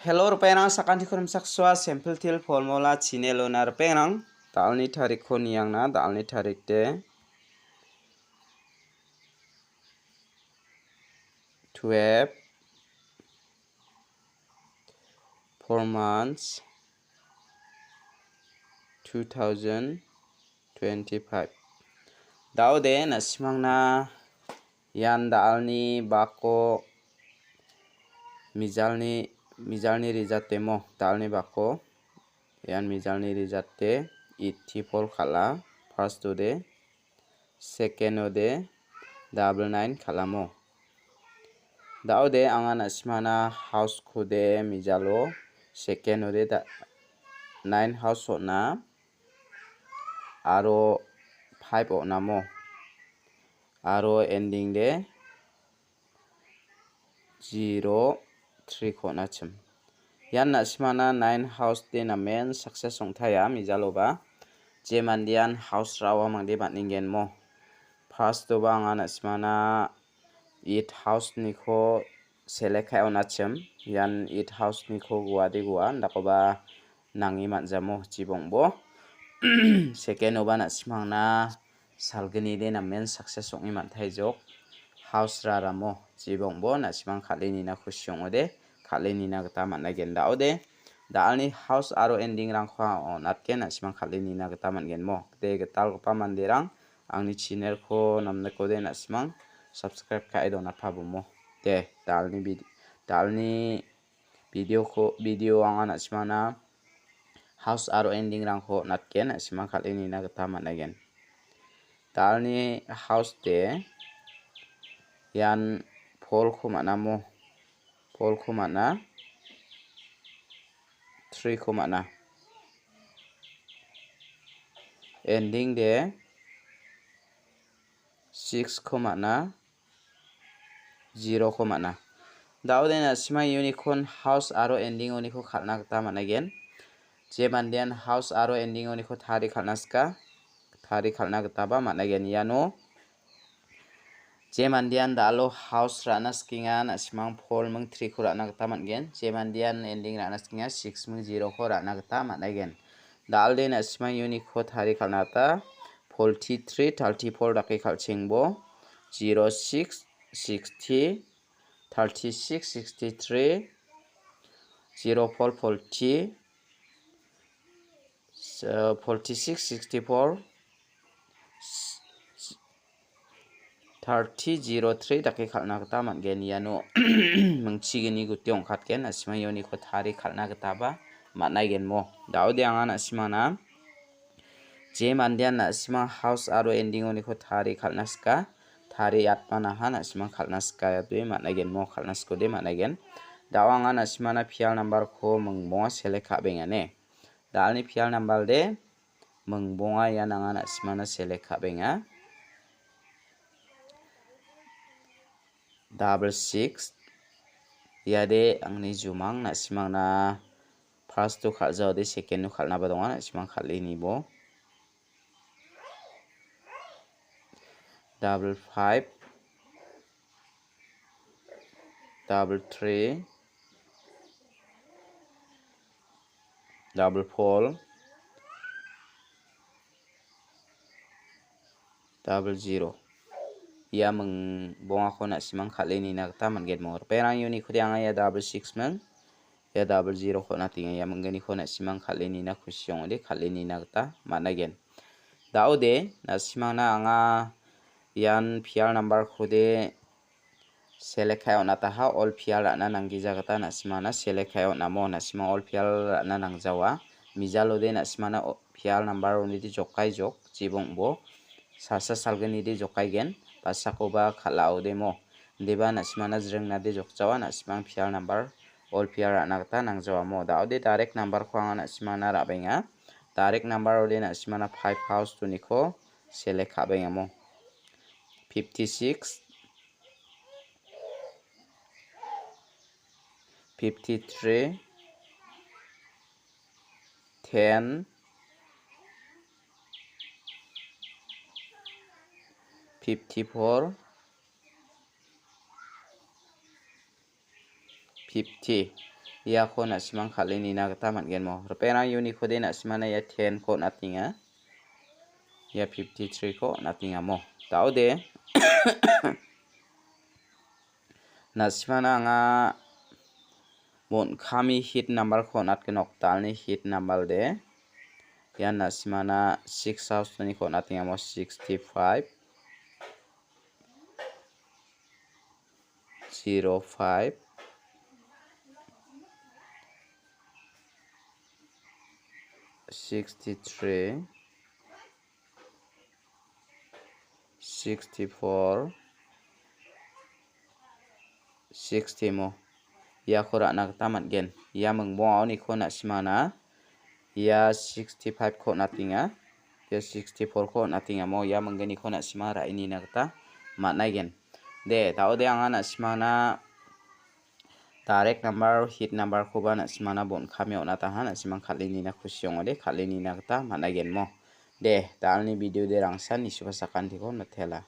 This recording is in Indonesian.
Hello rupenang sakan ti khonam sakswa sample til formula chinelo na rupenang dalni tarik khoniang na dalni tarik de 12 4 months 2025 daude nasimang na yan dalni bako Mizalni rizate mo dalni bako yan mizalni rizate itti pol khala first ode second ode double 9 khala mo daude angan asmana house khude mizalo second ode 9 house ona aro 5 ona mo aro ending de 0 3 khona chim yan nasmana 9 house de na main success songthaya mijaloba je mandian house rawa mangde batningen mo first to ba anga nasmana 8 house ni kho select khay ona chim yan 8 house ni kho guade gua ndakoba nangi manjamo jibongbo second oba nasmangna salgni de na main success songi manthai jok house raramo jibongbo nasimang khalini na khusyong ode khalini na gata managen da ode dalni house aro ending rang kha onatken nasimang khalini na gata mangen mo de gatal gopa mandirang angni channel kho namna kode nasimang subscribe kai dona phabumo de dalni video anga nasimana house aro ending rang kho natken nasimang khalini na gata managen dalni house de yan pol khumana mo pol khumana 3 khumana ending de 6 khumana 0 khumana daude na sima unicorn house aro ending oni kho khalna gata managen je mandian house aro ending oni kho thari khalnaska thari khalna gata ba managen yano je mandian dalo house rana skinga nasimang pol mung 3 kho rana gata mangen je mandian ending rana skinga 6 mung 0 kho rana gata managen dalde nasimang unique kho thari khalnata 43 34 daki khalchingbo 06 60 36 63 04 40 46 64 3003 daki khalna gata mangen yano mungchigini gutyong khatken asima yoni kho thari khalna gata ba managen mo daude anga nasimana je mandian nasima house aro ending oni kho thari khalnaska thari atmana ha nasima khalnaska yadwe managen mo khalnasko de managen dawanga nasimana phial number kho mungbonga select khabengane dalni phial number de mungbonga yananga nasimana select khabenga 66 yade angni jumang nasimang na first to khalja de second to khalna ba donga nasimang khalini bo 55 33 44 00 ya mung bonga kho nasimang khalini na gata manget mor perang yuni khodiang ya 66 mang ya 00 kho na tinga ya mungani kho nasimang khalini na khusyong de khalini na gata managen daude nasimang na anga yan phial number khode select khay onata ha all phial na nanggi jagata nasimana select khay ona mo nasimang all phial na nangjawa mijalo de nasimana phial number oni di jokai jok jibongbo sasa salgani de jokai gen pasakoba khalao demo deba nasimana jrengna de jokjawa nasimang phial number all phial na gata nangjawa mo daude direct number kho anga nasimana rabenga direct number ode nasimana 5 house to nikho select khabenga mo 56 53 10 54 50 ya ko na simang kali ni na kata mat gen mo repena uni ko de na simana ya 10 ko natinga ya 53 ko natinga mo tao de na simana nga bon kami hit number ko nat kenok tal ni hit number de ya na simana 6 house ni ko natinga mo 65 05 63 64 60 mo ya khora na tamat gen ya mengbo ni ko na simana ya 65 ko natinga ya 64 ko natinga mo ya menggeni ko na simara ini na kata matnai gen de tao de anga na simana direct number hit number ko ba na simana bon khamyo na ta ha na simang khalini na khusyong de khalini na kata matnai gen mo de talni video de rangsan ni supasakan ti ko na thela